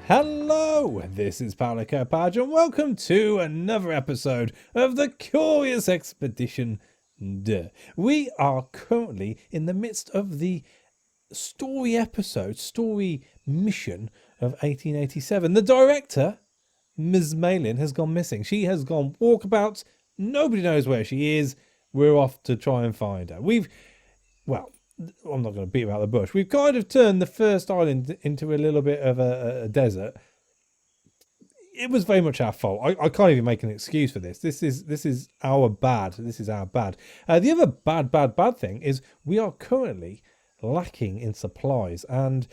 Hello, this is Paolo Carpage and welcome to another episode of the Curious Expedition. We are currently in the midst of the story mission of 1887. The director, Ms Malin, has gone missing. She has gone walkabouts. Nobody knows where she is. We're off to try and find her. I'm not going to beat about the bush. We've kind of turned the first island into a little bit of a desert. It was very much our fault. I can't even make an excuse for this. This is our bad. This is our bad. The other bad thing is we are currently lacking in supplies. And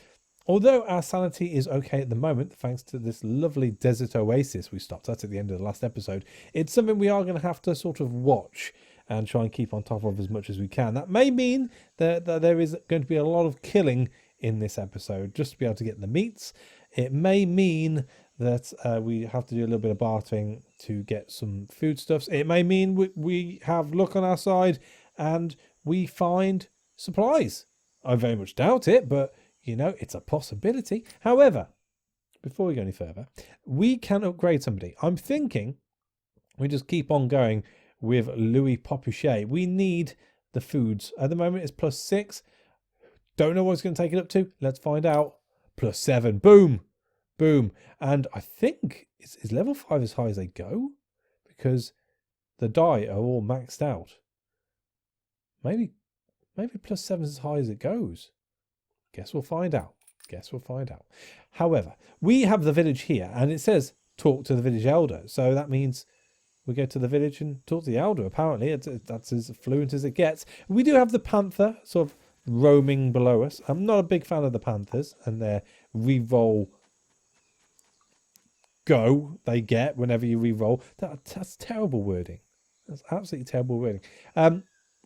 although our sanity is okay at the moment, thanks to this lovely desert oasis we stopped at the end of the last episode, it's something we are going to have to sort of watch and try and keep on top of as much as we can. That may mean that there is going to be a lot of killing in this episode just to be able to get the meats. It may mean that we have to do a little bit of bartering to get some foodstuffs. It may mean we have luck on our side and we find supplies. I very much doubt it, but, you know, it's a possibility. However, before we go any further, we can upgrade somebody. I'm thinking we just keep on going with Louis Popuchet. We need the foods. At the moment, it's +6. Don't know what it's going to take it up to. Let's find out. +7. Boom. Boom. And I think, is level 5 as high as they go? Because the die are all maxed out. Maybe +7 is as high as it goes. Guess we'll find out. However, we have the village here, and it says talk to the village elder. So that means we go to the village and talk to the elder. Apparently, that's as fluent as it gets. We do have the panther sort of roaming below us. I'm not a big fan of the panthers and their re-roll go they get whenever you re-roll. That's terrible wording. That's absolutely terrible wording.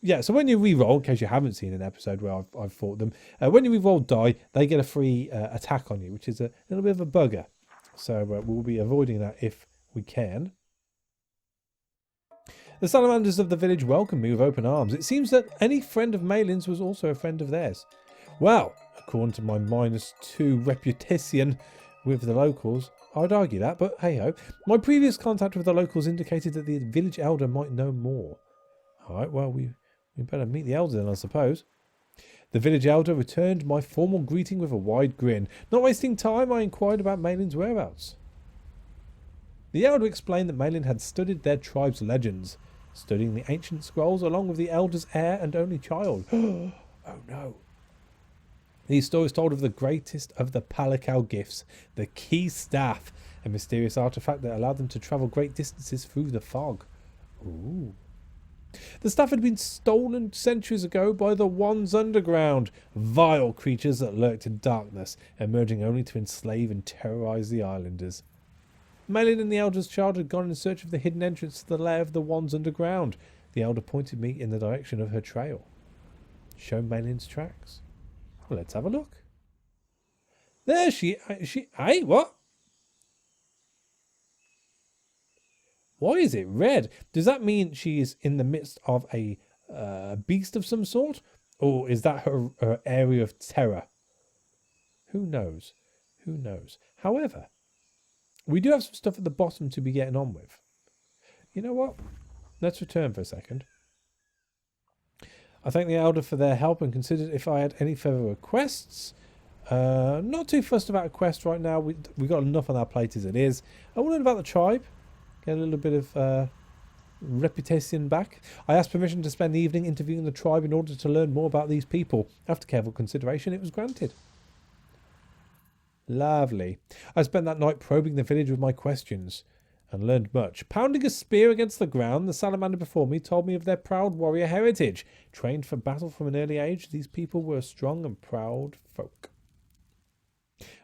Yeah, so when you re-roll, in case you haven't seen an episode where I've fought them, when you re-roll die, they get a free attack on you, which is a little bit of a bugger. So we'll be avoiding that if we can. The salamanders of the village welcomed me with open arms. It seems that any friend of Malin's was also a friend of theirs. Well, according to my -2 reputation with the locals, I'd argue that, but hey-ho. My previous contact with the locals indicated that the village elder might know more. All right, well, we better meet the elder then, I suppose. The village elder returned my formal greeting with a wide grin. Not wasting time, I inquired about Malin's whereabouts. The elder explained that Malin had studied their tribe's legends, studying the ancient scrolls along with the elder's heir and only child. Oh no. These stories told of the greatest of the Palikal gifts, the key staff, a mysterious artifact that allowed them to travel great distances through the fog. Ooh. The staff had been stolen centuries ago by the Ones underground, vile creatures that lurked in darkness, emerging only to enslave and terrorize the islanders. Malin and the elder's child had gone in search of the hidden entrance to the lair of the Ones underground. The elder pointed me in the direction of her trail. Show Malin's tracks. Well, let's have a look. There hey, what? Why is it red? Does that mean she is in the midst of a beast of some sort? Or is that her area of terror? Who knows? Who knows? However, we do have some stuff at the bottom to be getting on with. You know what? Let's return for a second. I thank the elder for their help and considered if I had any further requests. Not too fussed about a quest right now. We got enough on our plate as it is. I wondered about the tribe. Get a little bit of reputation back. I asked permission to spend the evening interviewing the tribe in order to learn more about these people. After careful consideration, it was granted. Lovely. I spent that night probing the village with my questions and learned much. Pounding a spear against the ground, the salamander before me told me of their proud warrior heritage. Trained for battle from an early age, these people were a strong and proud folk.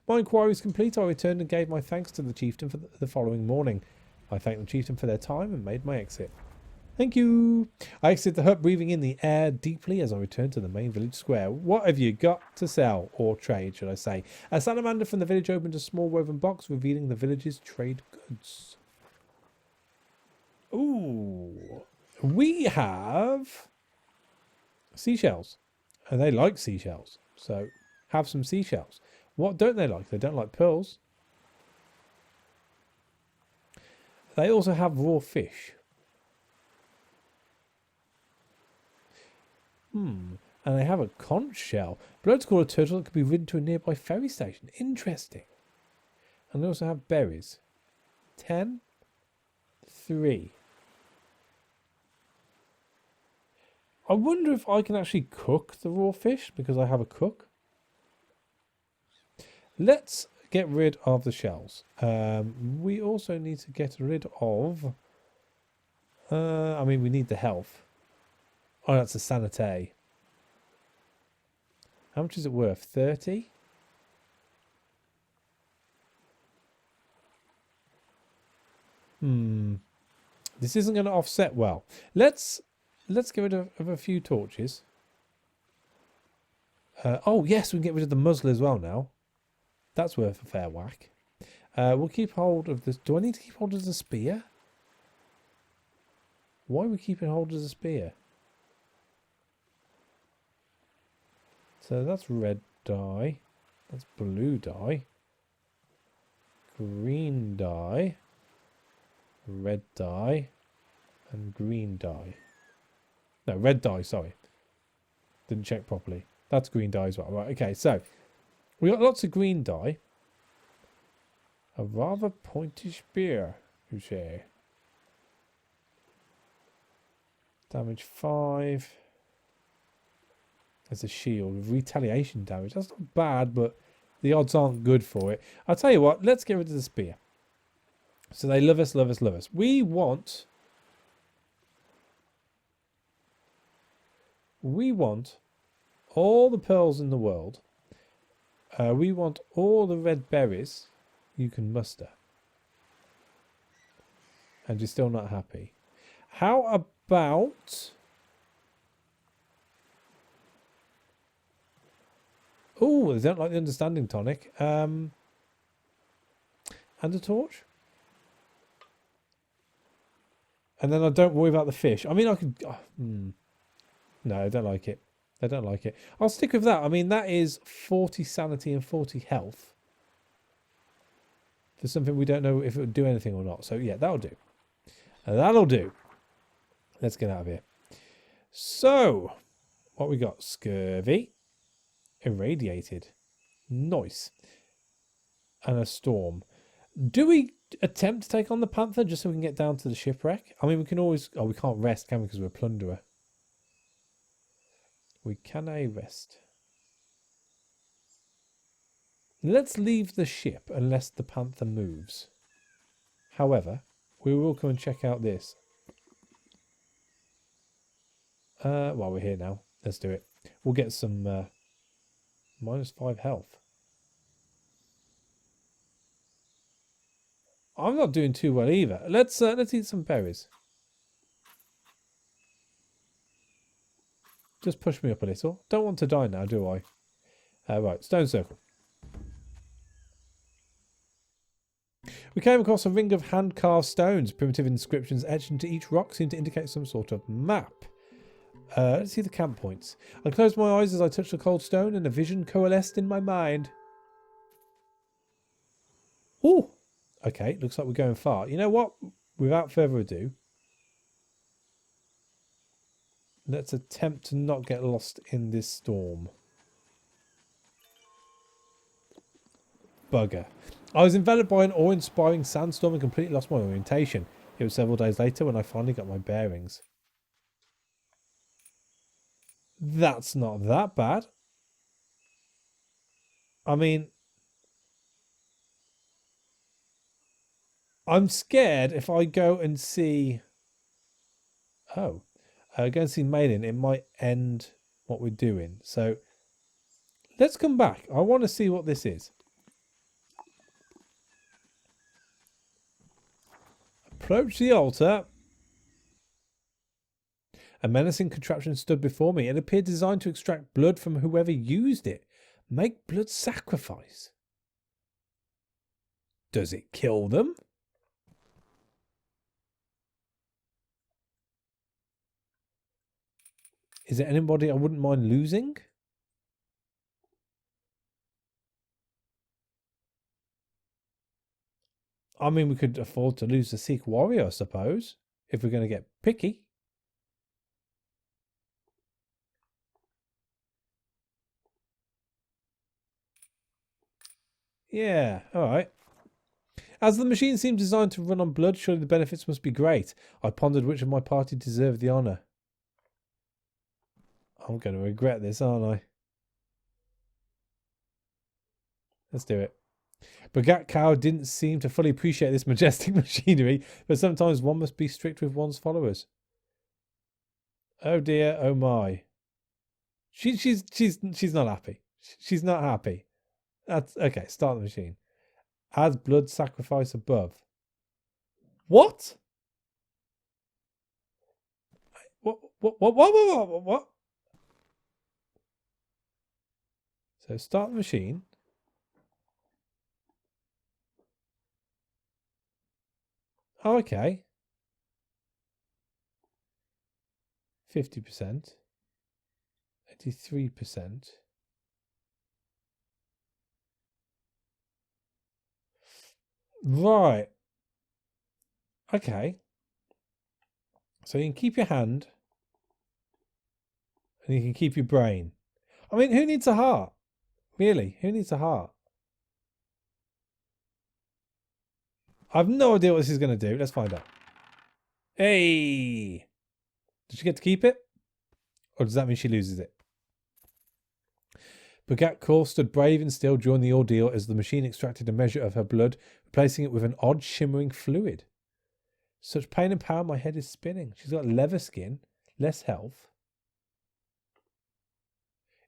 My inquiries complete, I returned and gave my thanks to the chieftain for the following morning. I thanked the chieftain for their time and made my exit. Thank you. I exited the hut, breathing in the air deeply as I returned to the main village square. What have you got to sell, or trade, should I say? A salamander from the village opened a small woven box, revealing the village's trade goods. Ooh. We have seashells. And they like seashells. So, have some seashells. What don't they like? They don't like pearls. They also have raw fish. And they have a conch shell. Blood's called a turtle that could be ridden to a nearby ferry station. Interesting. And they also have berries. 10, 3. I wonder if I can actually cook the raw fish because I have a cook. Let's get rid of the shells. We also need to get rid of... I mean, we need the health. Oh, that's a sanité. How much is it worth? 30? This isn't going to offset well. Let's get rid of a few torches. Oh, yes, we can get rid of the muzzle as well now. That's worth a fair whack. We'll keep hold of this. Do I need to keep hold of the spear? Why are we keeping hold of the spear? So that's red dye. That's blue dye. Green dye. Red dye. And green dye. No, red dye, sorry. Didn't check properly. That's green dye as well. Right, okay, so we got lots of green dye. A rather pointy spear, you say. Damage 5. There's a shield with retaliation damage. That's not bad, but the odds aren't good for it. I'll tell you what, let's get rid of the spear. So they love us, love us, love us. We want all the pearls in the world. We want all the red berries you can muster. And you're still not happy. How about... Oh, they don't like the understanding tonic. And a torch. And then I don't worry about the fish. I mean, I could... No, I don't like it. I don't like it. I'll stick with that. I mean, that is 40 sanity and 40 health. For something we don't know if it would do anything or not. So, yeah, that'll do. That'll do. Let's get out of here. So, what we got? Scurvy. Irradiated. Nice. And a storm. Do we attempt to take on the panther just so we can get down to the shipwreck? I mean, we can always... Oh, we can't rest, can we? Because we're a plunderer. We can rest. Let's leave the ship unless the panther moves. However, we will come and check out this. Well, we're here now. Let's do it. We'll get some -5 health. I'm not doing too well either. Let's eat some berries. Just push me up a little. Don't want to die now, do I? Right, stone circle. We came across a ring of hand-carved stones. Primitive inscriptions etched into each rock seem to indicate some sort of map. Let's see the camp points. I closed my eyes as I touched the cold stone and a vision coalesced in my mind. Oh! Okay, looks like we're going far. You know what? Without further ado, let's attempt to not get lost in this storm. Bugger. I was enveloped by an awe-inspiring sandstorm and completely lost my orientation. It was several days later when I finally got my bearings. That's not that bad. I mean, I'm scared if I go and see... Oh. Go and see Malin. It might end what we're doing. So, let's come back. I want to see what this is. Approach the altar. A menacing contraption stood before me. It appeared designed to extract blood from whoever used it. Make blood sacrifice. Does it kill them? Is there anybody I wouldn't mind losing? I mean, we could afford to lose the Sikh warrior, I suppose, if we're going to get picky. Yeah, all right. As the machine seemed designed to run on blood, surely the benefits must be great. I pondered which of my party deserved the honour. I'm going to regret this, aren't I? Let's do it. Bagat Cow didn't seem to fully appreciate this majestic machinery, but sometimes one must be strict with one's followers. Oh dear, oh my. She's not happy. She's not happy. That's okay. Start the machine. Adds blood sacrifice above. What? What? So start the machine. Oh, okay. 50%. 83%. Right. Okay. So you can keep your hand. And you can keep your brain. I mean, who needs a heart? Really? Who needs a heart? I have no idea what this is going to do. Let's find out. Hey! Did she get to keep it? Or does that mean she loses it? Bagat Kaur stood brave and still during the ordeal as the machine extracted a measure of her blood, replacing it with an odd shimmering fluid. Such pain and power, my head is spinning. She's got leather skin, less health.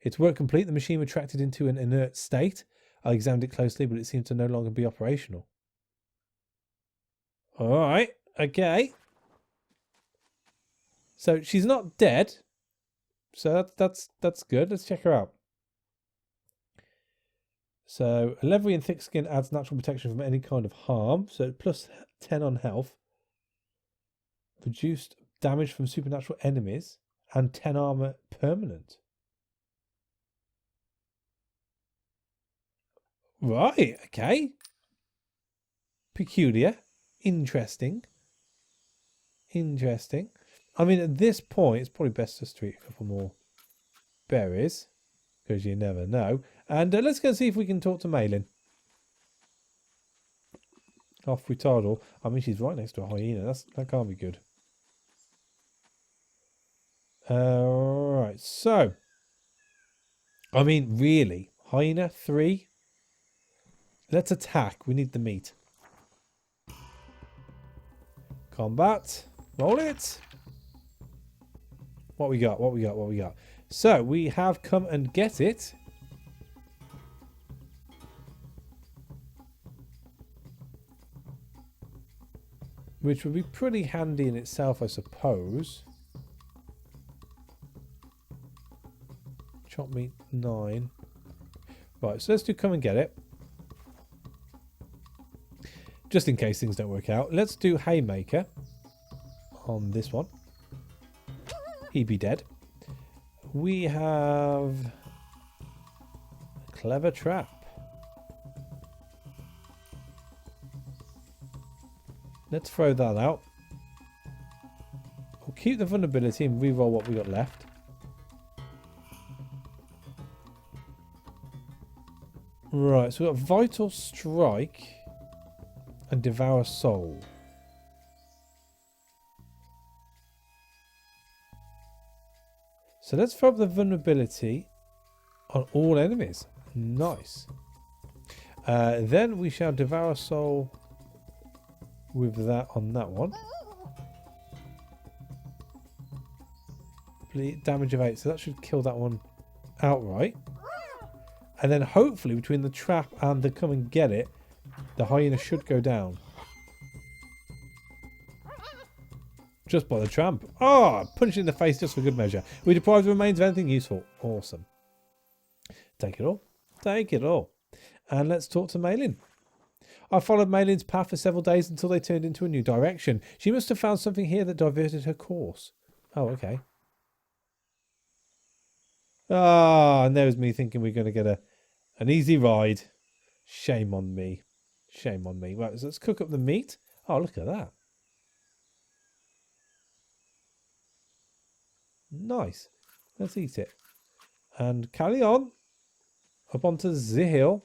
Its work complete, the machine retracted into an inert state. I examined it closely, but it seemed to no longer be operational. Alright, okay. So she's not dead. So that's good. Let's check her out. So a leathery and thick skin adds natural protection from any kind of harm. So plus 10 on health. Reduced damage from supernatural enemies. And 10 armor permanent. Right, okay. Peculiar. Interesting. I mean, at this point, it's probably best to streak a couple more berries. Because you never know. And let's go see if we can talk to Malin. Off we toddle. I mean, she's right next to a hyena. That can't be good. Alright, so. I mean, really. Hyena, 3. Let's attack. We need the meat. Combat. Roll it. What we got? So, we have come and get it. Which would be pretty handy in itself, I suppose. Chop meat, 9. Right, so let's do come and get it. Just in case things don't work out. Let's do haymaker on this one. He'd be dead. We have clever trap. Let's throw that out. We'll keep the vulnerability and re-roll what we got left. Right, so we've got Vital Strike and Devour Soul. So let's throw up the vulnerability on all enemies. Nice. Then we shall Devour Soul with that on that one. Damage of 8, so that should kill that one outright. And then hopefully between the trap and the come and get it, the hyena should go down. Just by the tramp. Oh, punch in the face just for good measure. We deprive the remains of anything useful. Awesome. Take it all. Take it all. And let's talk to Malin. I followed Malin's path for several days until they turned into a new direction. She must have found something here that diverted her course. Oh, okay. Ah, and there was me thinking we're going to get an easy ride. Shame on me. Shame on me. Right, so let's cook up the meat. Oh, look at that. Nice. Let's eat it. And carry on. Up onto the hill.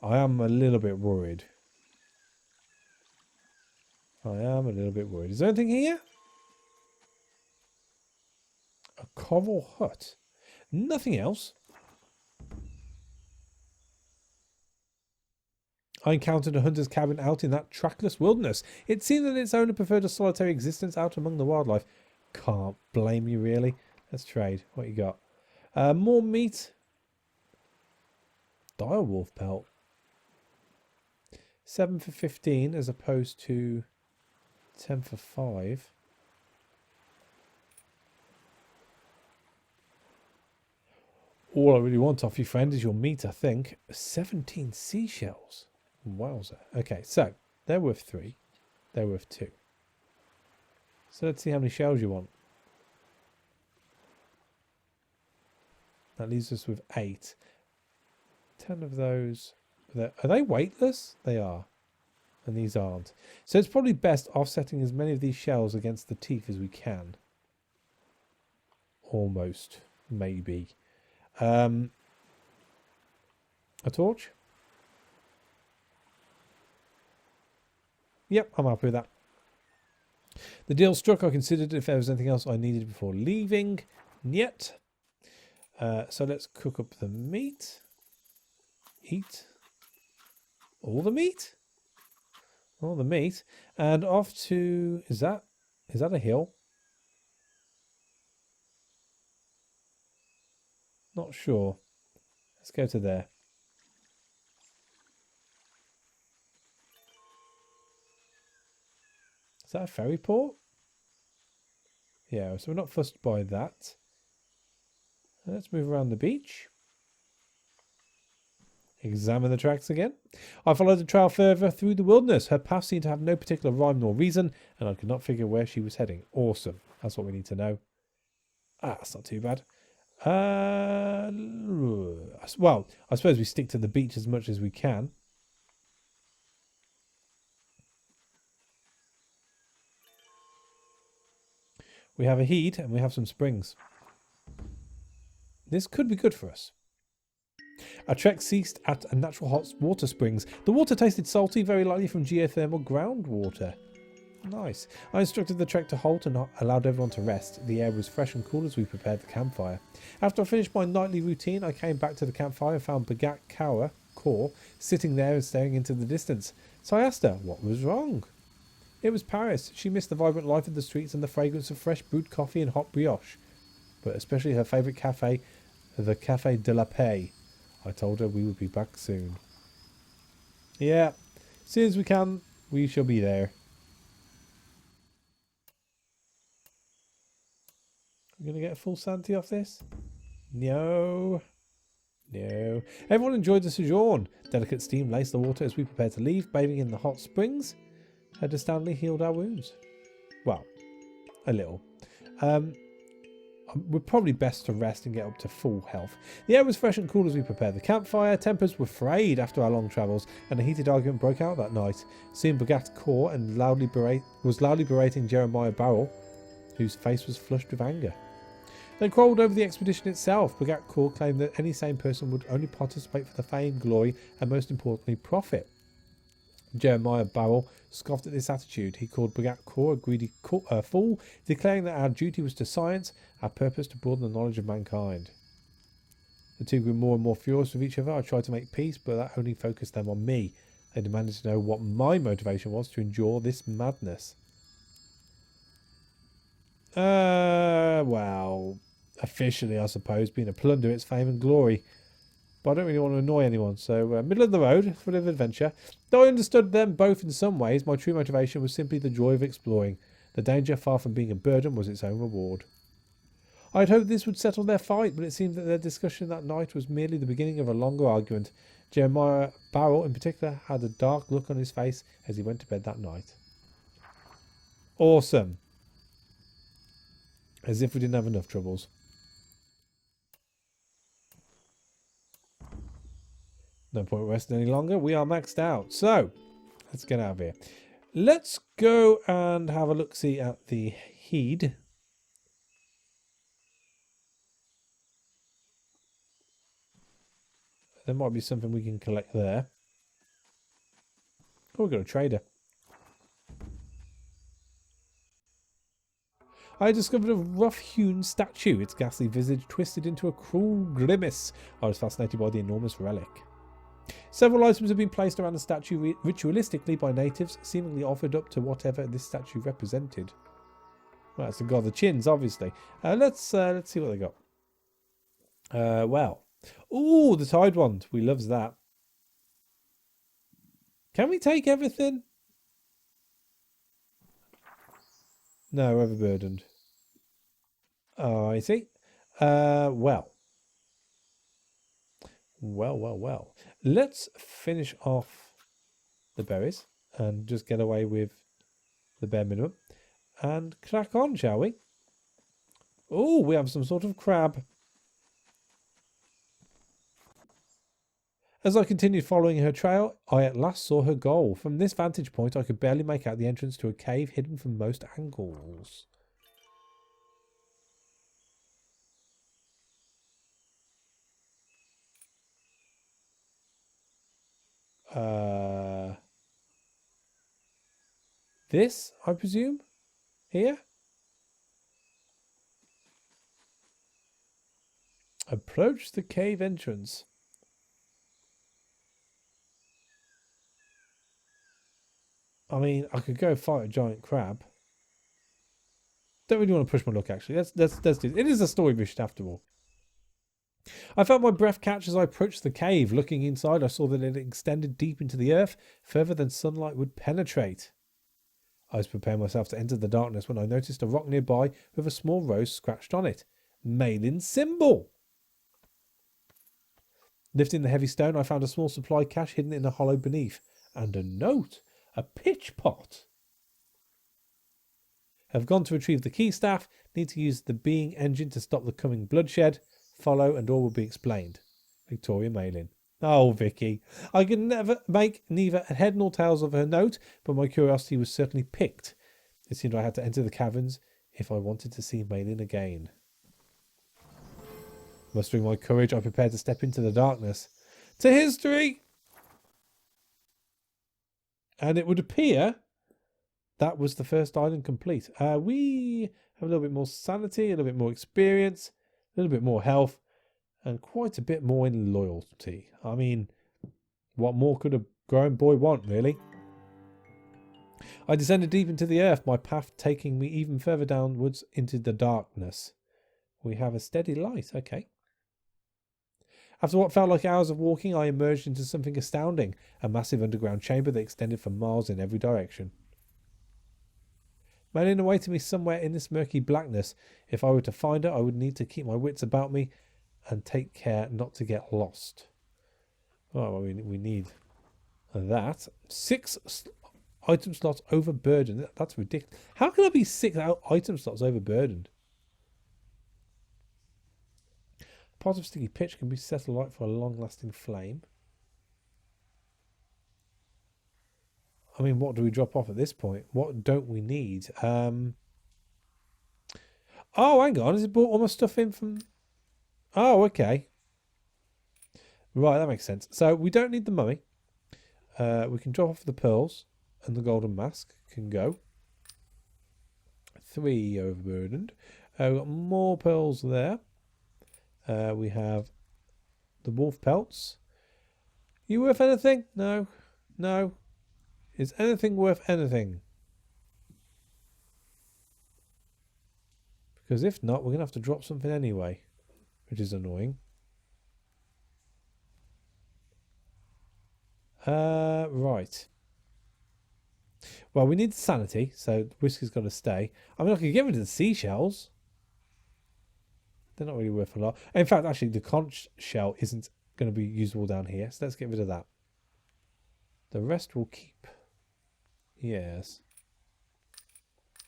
I am a little bit worried. Is there anything here? A coral hut. Nothing else. I encountered a hunter's cabin out in that trackless wilderness. It seemed that its owner preferred a solitary existence out among the wildlife. Can't blame you, really. Let's trade. What you got? More meat. Direwolf pelt. 7 for 15 as opposed to 10 for 5. All I really want off you, friend, is your meat, I think. 17 seashells. Wowzer. Okay, so they're worth 3. They're worth 2. So let's see how many shells you want. That leaves us with 8. 10 of those. Are they weightless? They are. And these aren't. So it's probably best offsetting as many of these shells against the teeth as we can. Almost. Maybe. A torch? Yep, I'm happy with that. The deal struck. I considered if there was anything else I needed before leaving. Yet. So let's cook up the meat. Eat. All the meat? All the meat. And off to... Is that a hill? Not sure. Let's go to there. Is that a ferry port? Yeah, so we're not fussed by that. Let's move around the beach. Examine the tracks again. I followed the trail further through the wilderness. Her path seemed to have no particular rhyme nor reason, and I could not figure where she was heading. Awesome. That's what we need to know. That's not too bad. Well, I suppose we stick to the beach as much as we can. We have a heat and we have some springs. This could be good for us. Our trek ceased at a natural hot water springs. The water tasted salty, very likely from geothermal groundwater. Nice. I instructed the trek to halt and allowed everyone to rest. The air was fresh and cool as we prepared the campfire. After I finished my nightly routine, I came back to the campfire and found Bagat Kaur sitting there and staring into the distance. So I asked her what was wrong. It was Paris. She missed the vibrant life of the streets and the fragrance of fresh brewed coffee and hot brioche. But especially her favourite cafe, the Café de la Paix. I told her we would be back soon. Yeah, as soon as we can, we shall be there. We're going to get a full sanity off this? No. No. Everyone enjoyed the sojourn. Delicate steam laced the water as we prepared to leave, bathing in the hot springs. Had astoundingly healed our wounds. Well, a little. We're probably best to rest and get up to full health. The air was fresh and cool as we prepared the campfire. Tempers were frayed after our long travels, and a heated argument broke out that night. Soon Bagat Kaur and was loudly berating Jeremiah Barrel, whose face was flushed with anger. They quarrelled over the expedition itself. Bagat Kaur claimed that any sane person would only participate for the fame, glory, and most importantly, profit. Jeremiah Barrel scoffed at this attitude. He called Bagat Kaur a greedy fool, declaring that our duty was to science, our purpose to broaden the knowledge of mankind. The two grew more and more furious with each other. I tried to make peace, but that only focused them on me. They demanded to know what my motivation was to endure this madness. Well, officially, I suppose, being a plunder, its fame and glory. But I don't really want to annoy anyone, so middle of the road, full of adventure. Though I understood them both in some ways, my true motivation was simply the joy of exploring. The danger, far from being a burden, was its own reward. I had hoped this would settle their fight, but it seemed that their discussion that night was merely the beginning of a longer argument. Jeremiah Barrel, in particular, had a dark look on his face as he went to bed that night. Awesome. As if we didn't have enough troubles. No point resting any longer. We are maxed out. So, let's get out of here. Let's go and have a look-see at the heed. There might be something we can collect there. Oh, we've got a trader. I discovered a rough-hewn statue, its ghastly visage twisted into a cruel grimace. I was fascinated by the enormous relic. Several items have been placed around the statue ritualistically by natives, seemingly offered up to whatever this statue represented. Well, it's the god of the chins, obviously. Let's see what they got. Well. Ooh, the tied wand. We loves that. Can we take everything? No, overburdened. Oh, I see. Well. Well. Let's finish off the berries and just get away with the bare minimum. And crack on, shall we? Oh, we have some sort of crab. As I continued following her trail, I at last saw her goal. From this vantage point, I could barely make out the entrance to a cave hidden from most angles. This, I presume? Here? Approach the cave entrance. I mean, I could go fight a giant crab. Don't really want to push my luck, actually. Let's do it. It is a story mission, after all. I felt my breath catch as I approached the cave. Looking inside, I saw that it extended deep into the earth, further than sunlight would penetrate. I was preparing myself to enter the darkness when I noticed a rock nearby with a small rose scratched on it. Malin's symbol! Lifting the heavy stone, I found a small supply cache hidden in a hollow beneath. And a note. A pitch pot. Have gone to retrieve the key staff. Need to use the being engine to stop the coming bloodshed. Follow and all will be explained. Victoria Malin. Oh, Vicky. I could never make neither head nor tails of her note, but my curiosity was certainly piqued. It seemed I had to enter the caverns if I wanted to see Malin again. Mustering my courage, I prepared to step into the darkness. To history! And it would appear that was the first island complete. We have a little bit more sanity, a little bit more experience, a little bit more health, and quite a bit more in loyalty. I mean, what more could a grown boy want, really? I descended deep into the earth, my path taking me even further downwards into the darkness. We have a steady light, okay. After what felt like hours of walking, I emerged into something astounding, a massive underground chamber that extended for miles in every direction. Malin awaited me somewhere in this murky blackness. If I were to find her, I would need to keep my wits about me and take care not to get lost. Oh, well, we need that. 6 item slots overburdened. That's ridiculous. How can I be 6 item slots overburdened? Part of sticky pitch can be set alight for a long-lasting flame. I mean, what do we drop off at this point? What don't we need? Oh, hang on. Has it brought all my stuff in from... Oh, okay. Right, that makes sense. So we don't need the mummy. We can drop off the pearls and the golden mask can go. 3 overburdened. We've got more pearls there. We have the wolf pelts. You worth anything? No. No. Is anything worth anything? Because if not, we're going to have to drop something anyway, which is annoying. Right. Well, we need sanity, so whiskey's got to stay. I mean, I could get rid of the seashells. They're not really worth a lot. In fact, actually, the conch shell isn't going to be usable down here, so let's get rid of that. The rest will keep. Yes.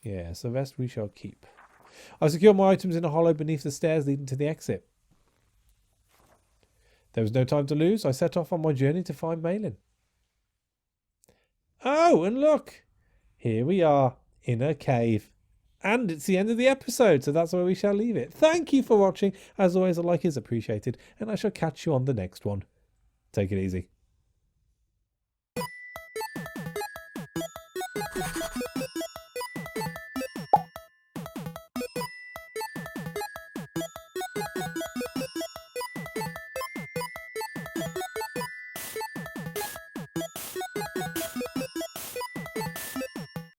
Yes, the rest we shall keep. I secured my items in a hollow beneath the stairs leading to the exit. There was no time to lose. I set off on my journey to find Malin. Oh, and look, here we are in a cave. And it's the end of the episode, so that's where we shall leave it. Thank you for watching. As always, a like is appreciated, and I shall catch you on the next one. Take it easy.